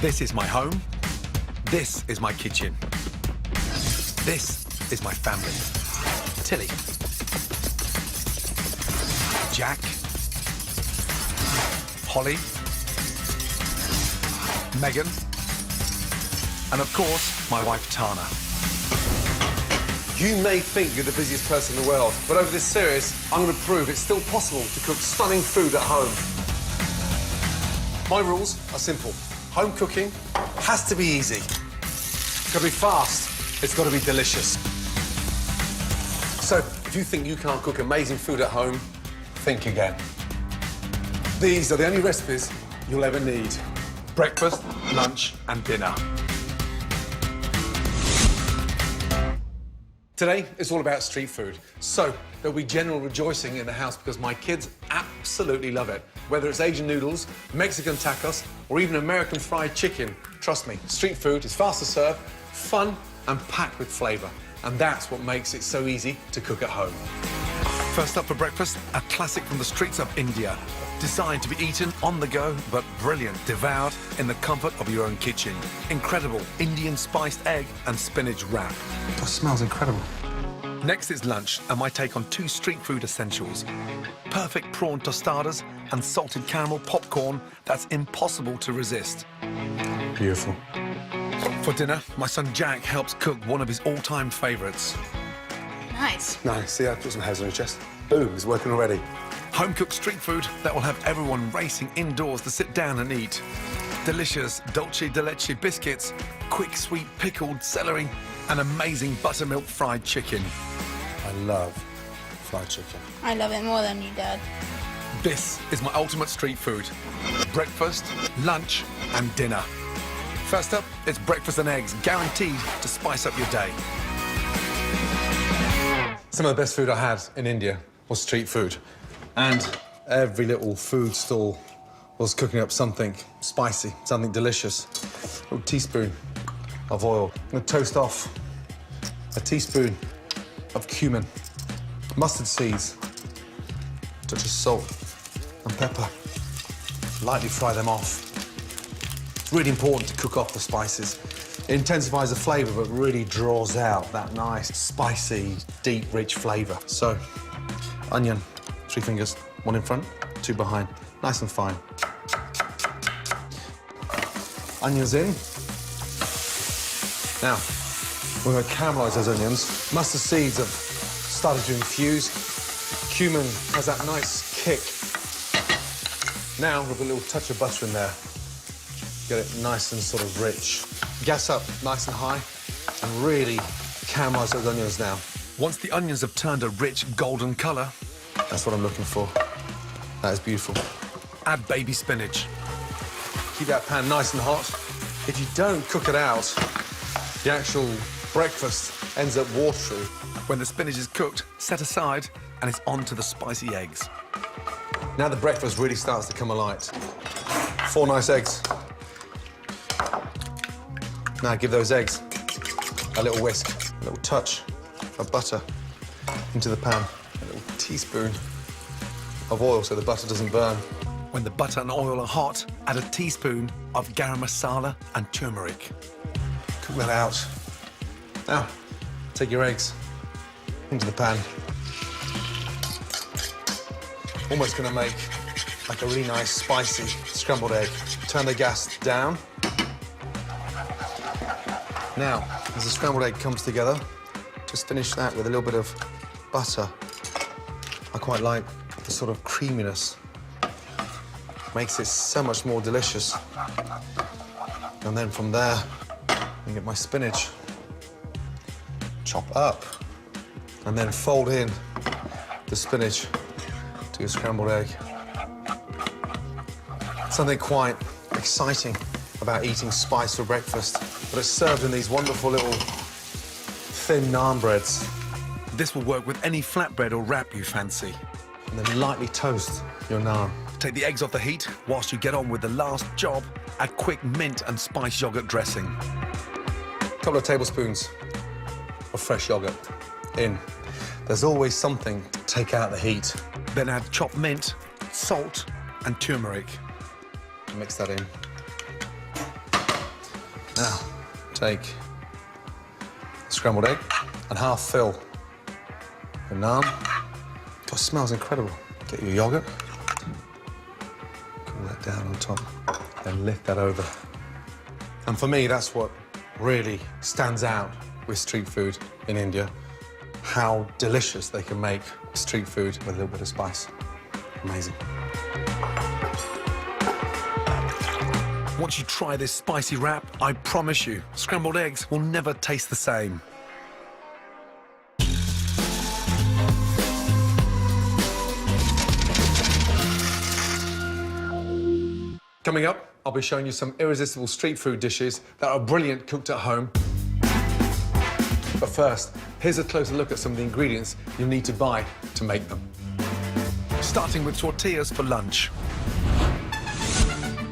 This is my home. This is my kitchen. This is my family. Tilly. Jack. Holly. Megan. And of course, my wife Tana. You may think you're the busiest person in the world, but over this series, I'm going to prove it's still possible to cook stunning food at home. My rules are simple. Home cooking has to be easy. It's got to be fast. It's got to be delicious. So, if you think you can't cook amazing food at home, think again. These are the only recipes you'll ever need. Breakfast, lunch, and dinner. Today, it's all about street food. So, there'll be general rejoicing in the house because my kids absolutely love it. Whether it's Asian noodles, Mexican tacos, or even American fried chicken, trust me, street food is fast to serve, fun, and packed with flavour. And that's what makes it so easy to cook at home. First up for breakfast, a classic from the streets of India. Designed to be eaten on the go, but brilliant, devoured in the comfort of your own kitchen. Incredible Indian spiced egg and spinach wrap. That smells incredible. Next is lunch, and my take on two street food essentials. Perfect prawn tostadas and salted caramel popcorn that's impossible to resist. Beautiful. For dinner, my son Jack helps cook one of his all-time favourites. Nice. Nice. See, I put some hairs on his chest. Boom, it's working already. Home-cooked street food that will have everyone racing indoors to sit down and eat. Delicious Dulce de Leche biscuits, quick sweet pickled celery, and amazing buttermilk fried chicken. I love fried chicken. I love it more than you, Dad. This is my ultimate street food. Breakfast, lunch, and dinner. First up, it's breakfast and eggs, guaranteed to spice up your day. Some of the best food I had in India was street food. And every little food stall was cooking up something spicy, something delicious. A little teaspoon of oil. I'm gonna toast off a teaspoon of cumin, mustard seeds, a touch of salt and pepper. Lightly fry them off. It's really important to cook off the spices. It intensifies the flavour, but really draws out that nice, spicy, deep, rich flavour. So, onion. 3 fingers, 1 in front, 2 behind. Nice and fine. Onions in. Now, we're going to caramelise those onions. Mustard seeds have started to infuse. Cumin has that nice kick. Now, we'll put a little touch of butter in there. Get it nice and sort of rich. Gas up nice and high and really caramelise those onions now. Once the onions have turned a rich golden colour, that's what I'm looking for. That is beautiful. Add baby spinach. Keep that pan nice and hot. If you don't cook it out, the actual breakfast ends up watery. When the spinach is cooked, set aside, and it's on to the spicy eggs. Now the breakfast really starts to come alight. 4 nice eggs. Now give those eggs a little whisk, a little touch of butter into the pan. A little teaspoon of oil so the butter doesn't burn. When the butter and oil are hot, add a teaspoon of garam masala and turmeric. Cook that out. Now, take your eggs into the pan. Almost gonna make like a really nice, spicy scrambled egg. Turn the gas down. Now, as the scrambled egg comes together, just finish that with a little bit of butter. I quite like the sort of creaminess. Makes it so much more delicious. And then from there, I get my spinach. Chop up. And then fold in the spinach to a scrambled egg. Something quite exciting about eating spice for breakfast, but it's served in these wonderful little thin naan breads. This will work with any flatbread or wrap you fancy. And then lightly toast your naan. Take the eggs off the heat. Whilst you get on with the last job, add quick mint and spice yogurt dressing. A couple of tablespoons of fresh yogurt in. There's always something to take out the heat. Then add chopped mint, salt, and turmeric. Mix that in. Now, take scrambled egg and half fill the naan. God, it smells incredible. Get your yogurt. Cool that down on top. Then lift that over. And for me, that's what really stands out with street food in India. How delicious they can make street food with a little bit of spice. Amazing. Once you try this spicy wrap, I promise you, scrambled eggs will never taste the same. Coming up, I'll be showing you some irresistible street food dishes that are brilliant cooked at home. But first, here's a closer look at some of the ingredients you'll need to buy to make them. Starting with tortillas for lunch.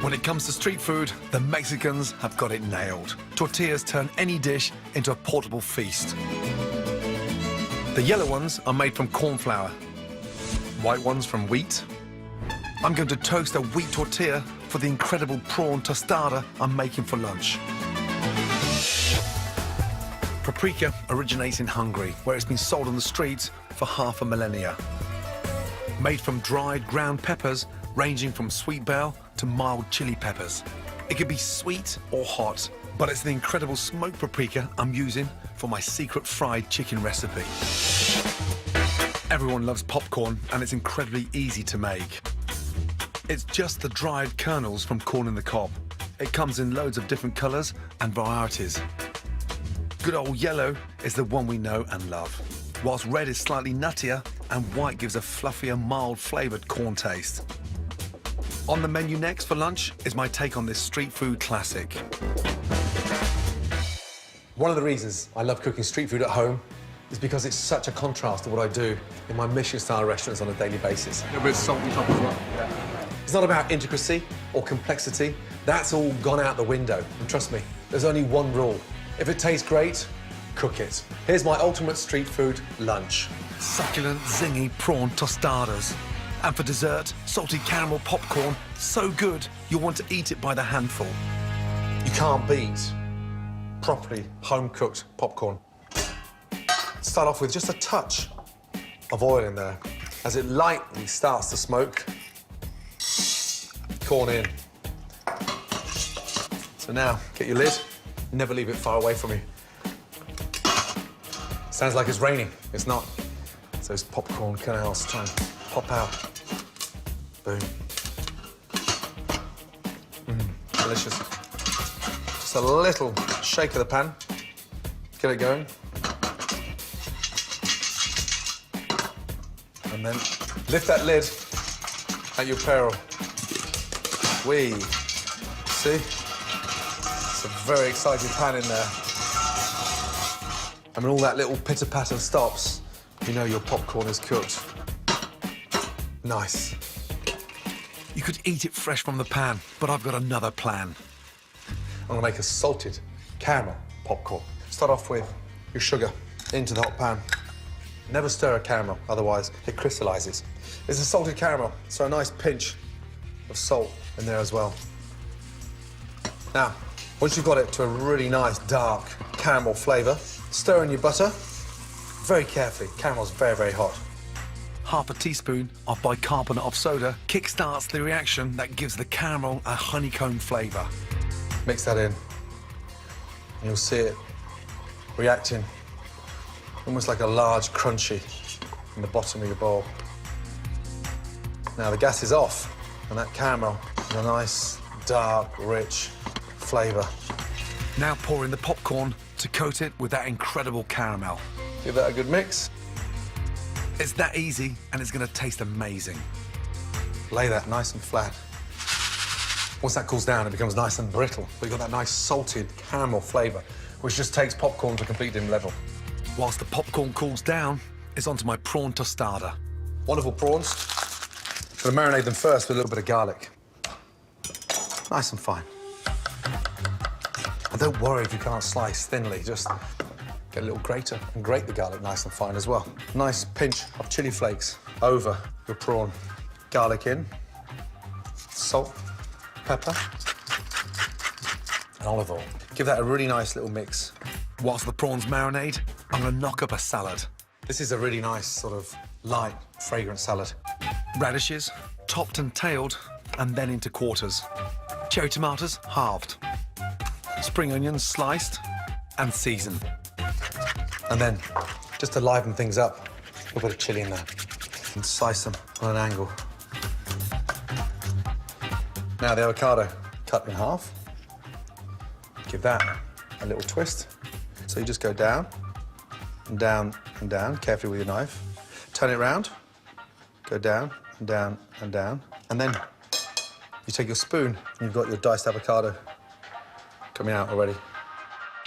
When it comes to street food, the Mexicans have got it nailed. Tortillas turn any dish into a portable feast. The yellow ones are made from corn flour, white ones from wheat. I'm going to toast a wheat tortilla for the incredible prawn tostada I'm making for lunch. Paprika originates in Hungary, where it's been sold on the streets for half a millennia. Made from dried ground peppers, ranging from sweet bell to mild chili peppers. It can be sweet or hot, but it's the incredible smoked paprika I'm using for my secret fried chicken recipe. Everyone loves popcorn, and it's incredibly easy to make. It's just the dried kernels from corn in the cob. It comes in loads of different colours and varieties. Good old yellow is the one we know and love, whilst red is slightly nuttier and white gives a fluffier, mild flavoured corn taste. On the menu next for lunch is my take on this street food classic. One of the reasons I love cooking street food at home is because it's such a contrast to what I do in my Michelin-style restaurants on a daily basis. A little bit of salt on top as well. It's not about intricacy or complexity. That's all gone out the window. And trust me, there's only one rule. If it tastes great, cook it. Here's my ultimate street food lunch. Succulent, zingy prawn tostadas. And for dessert, salted caramel popcorn. So good, you'll want to eat it by the handful. You can't beat properly home-cooked popcorn. Start off with just a touch of oil in there. As it lightly starts to smoke, corn in. So now, get your lid. Never leave it far away from you. Sounds like it's raining. It's not. It's those popcorn kernels trying to pop out. Boom. Delicious. Just a little shake of the pan. Get it going. And then lift that lid at your peril. Wee. See? It's a very excited pan in there. And when all that little pitter-patter stops, you know your popcorn is cooked. Nice. You could eat it fresh from the pan, but I've got another plan. I'm gonna make a salted caramel popcorn. Start off with your sugar into the hot pan. Never stir a caramel, otherwise it crystallizes. It's a salted caramel, so a nice pinch of salt in there as well. Now, once you've got it to a really nice dark caramel flavor, stir in your butter very carefully. Caramel's very, very hot. Half a teaspoon of bicarbonate of soda kickstarts the reaction that gives the caramel a honeycomb flavor. Mix that in, and you'll see it reacting almost like a large crunchy in the bottom of your bowl. Now the gas is off, and that caramel is a nice, dark, rich flavor. Now pour in the popcorn to coat it with that incredible caramel. Give that a good mix. It's that easy, and it's going to taste amazing. Lay that nice and flat. Once that cools down, it becomes nice and brittle. But you've got that nice salted caramel flavor, which just takes popcorn to a complete different level. Whilst the popcorn cools down, it's onto my prawn tostada. Wonderful prawns. Gonna marinate them first with a little bit of garlic. Nice and fine. And don't worry if you can't slice thinly, just get a little grater and grate the garlic nice and fine as well. Nice pinch of chili flakes over your prawn. Garlic in, salt, pepper, and olive oil. Give that a really nice little mix. Whilst the prawns marinade, I'm gonna knock up a salad. This is a really nice sort of light, fragrant salad. Radishes, topped and tailed, and then into quarters. Cherry tomatoes, halved. Spring onions, sliced and seasoned. And then, just to liven things up, a little bit of chilli in there. And slice them on an angle. Now the avocado, cut in half. Give that a little twist. So you just go down, and down, and down, carefully with your knife. Turn it round, go down, and down, and down. And then you take your spoon, and you've got your diced avocado coming out already.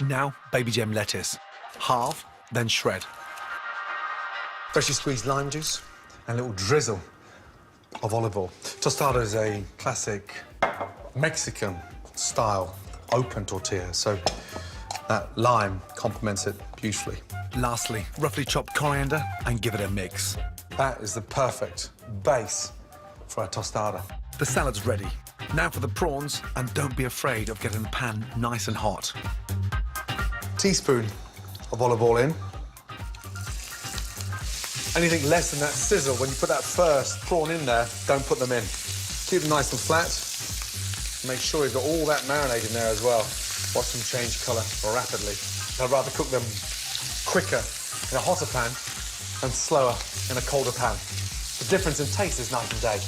Now, baby gem lettuce. Halve, then shred. Freshly squeezed lime juice and a little drizzle of olive oil. Tostada is a classic Mexican-style open tortilla, so that lime complements it beautifully. Lastly, roughly chopped coriander and give it a mix. That is the perfect base for a tostada. The salad's ready. Now for the prawns, and don't be afraid of getting the pan nice and hot. Teaspoon of olive oil in. Anything less than that sizzle, when you put that first prawn in there, don't put them in. Keep them nice and flat. Make sure you've got all that marinade in there as well. Watch them change colour rapidly. I'd rather cook them quicker in a hotter pan and slower in a colder pan. The difference in taste is night and day.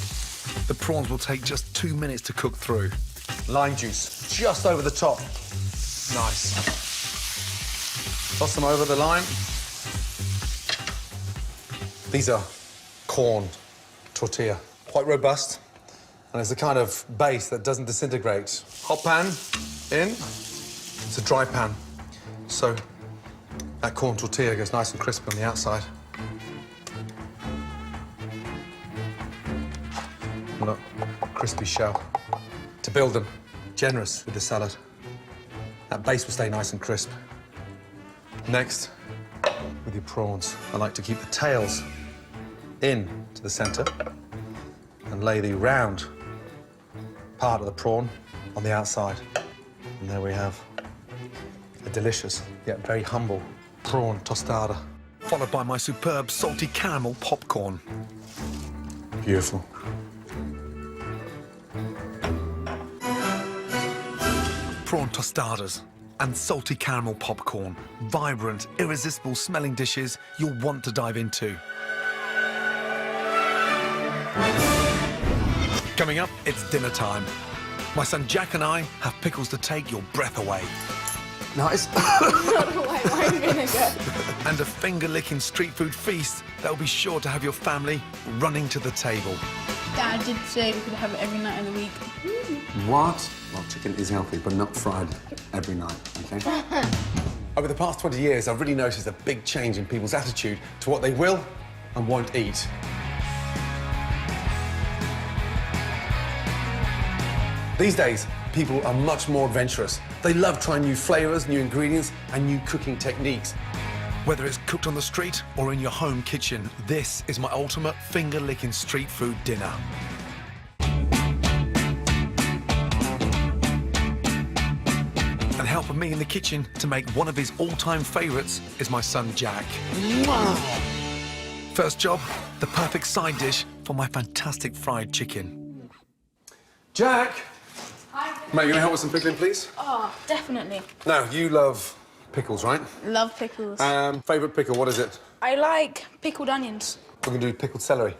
The prawns will take just 2 minutes to cook through. Lime juice just over the top. Nice. Toss them over the line. These are corn tortilla, quite robust, and it's the kind of base that doesn't disintegrate. Hot pan in, it's a dry pan, so that corn tortilla gets nice and crispy on the outside. Look, crispy shell. To build them, generous with the salad. That base will stay nice and crisp. Next, with your prawns, I like to keep the tails in to the centre and lay the round part of the prawn on the outside. And there we have a delicious, yet very humble prawn tostada. Followed by my superb salty caramel popcorn. Beautiful. Prawn tostadas and salty caramel popcorn. Vibrant, irresistible smelling dishes you'll want to dive into. Coming up, it's dinner time. My son Jack and I have pickles to take your breath away. Nice. White wine vinegar. And a finger-licking street food feast that will be sure to have your family running to the table. Dad did say we could have it every night of the week. What? Well, chicken is healthy, but not fried every night, okay? Over the past 20 years, I've really noticed a big change in people's attitude to what they will and won't eat. These days, people are much more adventurous. They love trying new flavors, new ingredients, and new cooking techniques. Whether it's cooked on the street or in your home kitchen, this is my ultimate finger-licking street food dinner. And helping me in the kitchen to make one of his all-time favourites is my son Jack. First job, the perfect side dish for my fantastic fried chicken. Jack! Mate, you gonna help with some pickling, please? Oh, definitely. Now, you love pickles, right? Love pickles. Favourite pickle, what is it? I like pickled onions. We're gonna do pickled celery.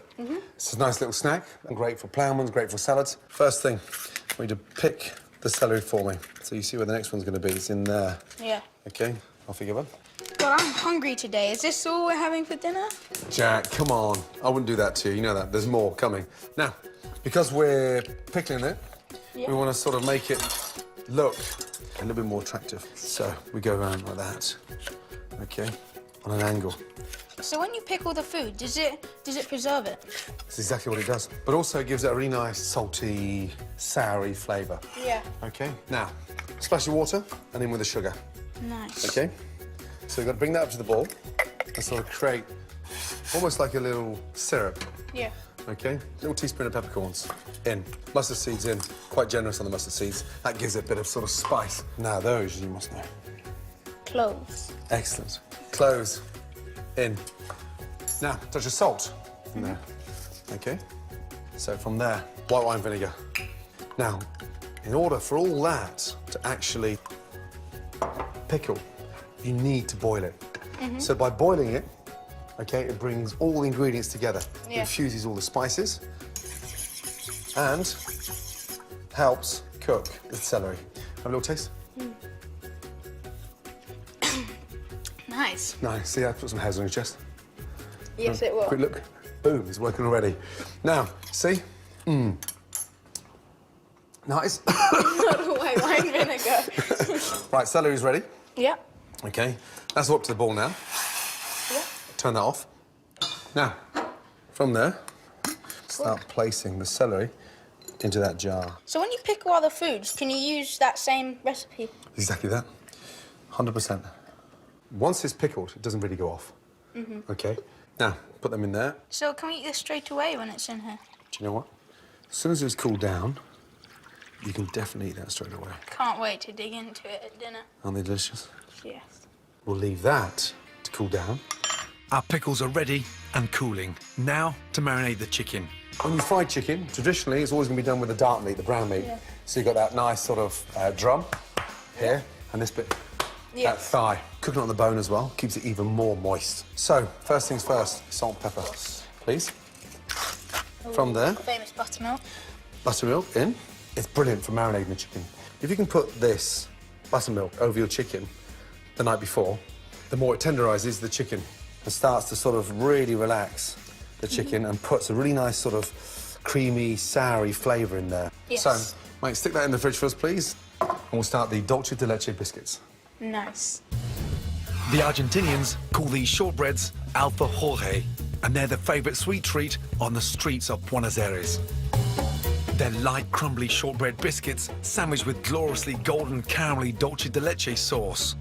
It's a nice little snack, and great for ploughmans, great for salads. First thing, I need to pick the celery for me. So you see where the next one's gonna be, it's in there. Yeah. Okay, off you go, bud. Well, I'm hungry today. Is this all we're having for dinner? Jack, come on. I wouldn't do that to you, you know that. There's more coming. Now, because we're pickling it, we want to sort of make it look a little bit more attractive. So we go around like that, okay, on an angle. So when you pickle the food, does it preserve it? That's exactly what it does. But also it gives it a really nice, salty, soury flavour. Yeah. Okay, now, splash of water and in with the sugar. Nice. Okay? So you've got to bring that up to the bowl and sort of create almost like a little syrup. Yeah. Okay, little teaspoon of peppercorns in. Mustard seeds in. Quite generous on the mustard seeds. That gives it a bit of sort of spice. Now those you must know. Cloves. Excellent. Cloves in. Now, touch of salt in there. Okay? So from there, white wine vinegar. Now, in order for all that to actually pickle, you need to boil it. So by boiling it, okay, it brings all the ingredients together. It Yeah. infuses all the spices and helps cook the celery. Have a little taste? Nice. Nice. See, I put some hairs on your chest. Yes, it will. Quick look. Boom, it's working already. Now, see? Nice. White wine vinegar. Right, celery's ready. Yeah. Okay, that's up to the bowl now. Yeah. Turn that off. Now, from there, start placing the celery into that jar. So when you pickle other foods, can you use that same recipe? Exactly that. 100%. Once it's pickled, it doesn't really go off. Okay? Now, put them in there. So can we eat this straight away when it's in here? Do you know what? As soon as it's cooled down, you can definitely eat that straight away. Can't wait to dig into it at dinner. Aren't they delicious? Yes. We'll leave that to cool down. Our pickles are ready and cooling. Now to marinate the chicken. When you fry chicken, traditionally, it's always going to be done with the dark meat, the brown meat. Yeah. So you've got that nice sort of drum here, and this bit, Yeah. that thigh. Cooking on the bone as well, keeps it even more moist. So, first things first, salt and pepper, please. From there, Famous buttermilk. buttermilk in. It's brilliant for marinating the chicken. If you can put this buttermilk over your chicken the night before, the more it tenderizes the chicken and starts to sort of really relax the chicken and puts a really nice sort of creamy, soury flavour in there. Yes. So, mate, stick that in the fridge for us, please. And we'll start the Dulce de Leche biscuits. Nice. The Argentinians call these shortbreads alfajore, and they're the favourite sweet treat on the streets of Buenos Aires. They're light, crumbly shortbread biscuits sandwiched with gloriously golden caramelly dulce de leche sauce.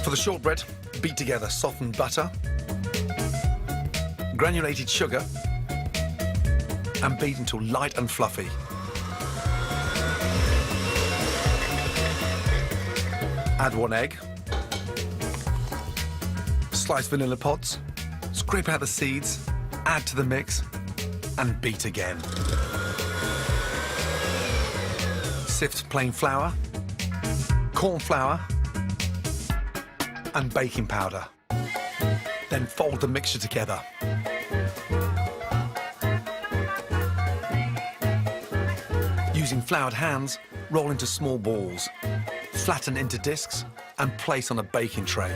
For the shortbread, beat together softened butter, granulated sugar, and beat until light and fluffy. Add 1 egg, slice vanilla pods, scrape out the seeds, add to the mix, and beat again. Sift plain flour, corn flour, and baking powder. Then fold the mixture together. Using floured hands, roll into small balls, flatten into discs, and place on a baking tray.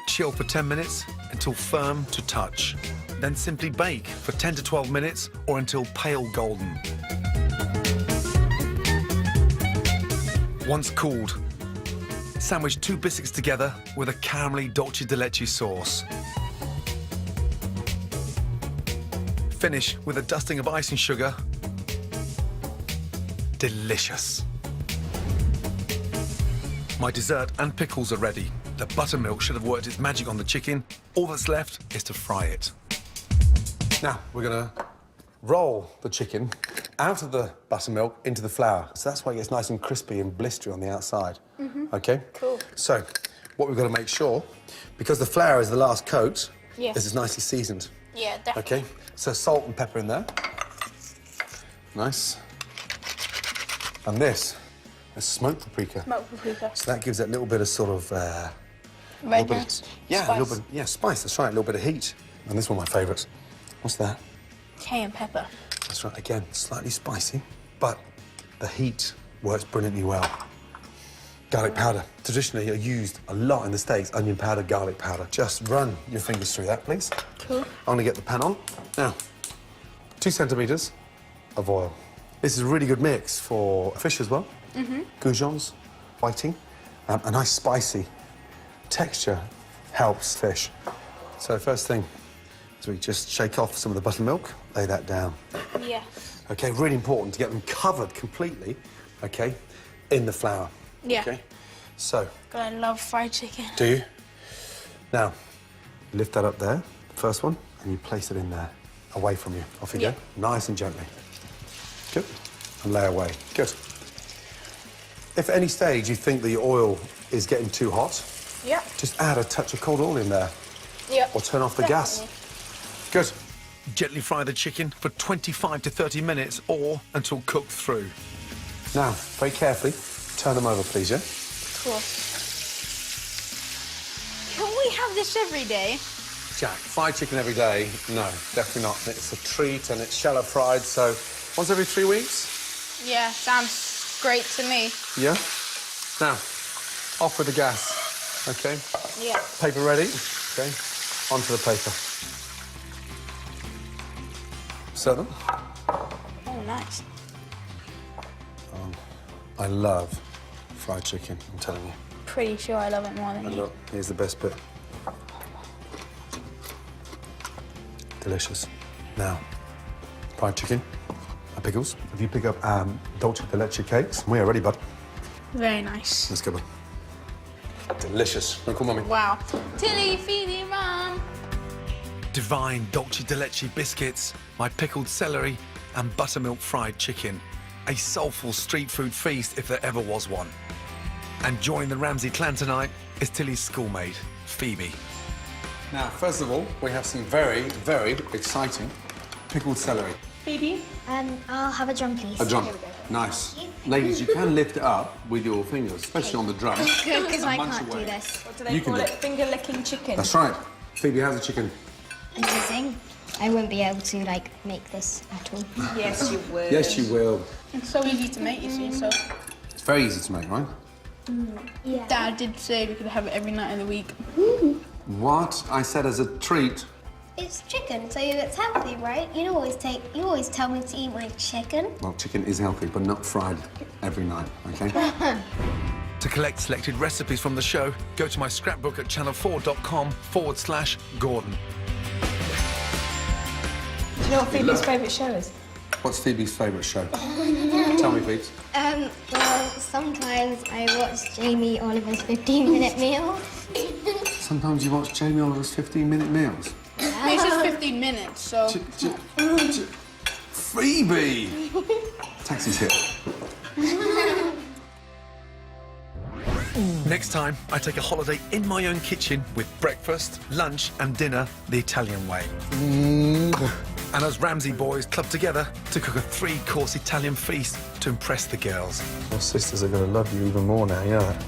Chill for 10 minutes until firm to touch. Then simply bake for 10 to 12 minutes or until pale golden. Once cooled, sandwich 2 biscuits together with a caramelly dulce de leche sauce. Finish with a dusting of icing sugar. Delicious. My dessert and pickles are ready. The buttermilk should have worked its magic on the chicken. All that's left is to fry it. Now, we're gonna roll the chicken out of the buttermilk into the flour. So that's why it gets nice and crispy and blistery on the outside. Okay? Cool. So, what we've got to make sure, because the flour is the last coat, Yeah. is it's nicely seasoned. Yeah, definitely. Okay? So salt and pepper in there. Nice. And this is smoked paprika. Smoked paprika. So that gives it a little bit of sort of... Redness. yeah, Spice. a little bit, yeah, spice, that's right, a little bit of heat. And this is one of my favourites. What's that? Cayenne pepper. That's right, again, slightly spicy, but the heat works brilliantly well. Garlic powder, traditionally are used a lot in the States, onion powder, garlic powder. Just run your fingers through that, please. Cool. I'm gonna get the pan on. Now, 2 centimetres of oil. This is a really good mix for fish as well. Goujons, whiting, a nice spicy texture helps fish. So first thing is we just shake off some of the buttermilk, lay that down. Yeah. Okay, really important to get them covered completely, okay, in the flour. Yeah. Okay, so, God, I love fried chicken. do you? Now, lift that up there, first one, and you place it in there, away from you. Off you Yeah. go. Nice and gently. Good. And lay away. Good. If at any stage you think the oil is getting too hot, Yeah. just add a touch of cold oil in there. Yeah. Or turn off the gas. Good. Gently fry the chicken for 25 to 30 minutes or until cooked through. Now, very carefully, turn them over, please, yeah? Cool. Can we have this every day? Jack, fried chicken every day? No, definitely not. It's a treat and it's shallow fried, so once every 3 weeks? Yeah, sounds great to me. Yeah? Now, off with the gas, OK? Yeah. Paper ready? OK, onto the paper. Serve them. Oh, nice. I love fried chicken, I'm telling you. Pretty sure I love it more than And you. look, here's the best bit. Delicious. Now, fried chicken, pickles. If you pick up Dulce de Leche cakes, we are ready, bud. Very nice. Let's go, bud. Delicious. Oh, come on, Mummy. Wow. Tilly, Phoebe, Ram. Divine Dulce de Leche biscuits, my pickled celery and buttermilk fried chicken. A soulful street food feast if there ever was one. And joining the Ramsay clan tonight is Tilly's schoolmate, Phoebe. Now, first of all, we have some very, very exciting pickled celery. Phoebe? I'll have a drum, please. A drum. Nice. Ladies, you can lift it up with your fingers, especially on the drum. Good, because I Munch can't away. do this. What do they You can call do it? it. Finger-licking chicken. That's right. Phoebe, how's the chicken? Amazing. I won't be able to, like, make this at all. Yes, you would. Yes, you will. It's so easy to make, you see, so... It's very easy to make, right? Yeah. Dad did say we could have it every night of the week. What? I said as a treat. It's chicken, so it's healthy, right? You always tell me to eat my chicken. Well, chicken is healthy, but not fried every night, OK? To collect selected recipes from the show, go to my scrapbook at channel4.com/Gordon. Do you know what Phoebe's favourite show is? What's Phoebe's favourite show? Tell me, please. Well, sometimes I watch Jamie Oliver's 15-minute meal. Sometimes you watch Jamie Oliver's 15-minute meals. It's just 15 minutes, so... Phoebe! Taxi's here. Next time, I take a holiday in my own kitchen with breakfast, lunch and dinner the Italian way. And as Ramsay boys club together to cook a 3-course Italian feast to impress the girls. Your sisters are going to love you even more now, you know that?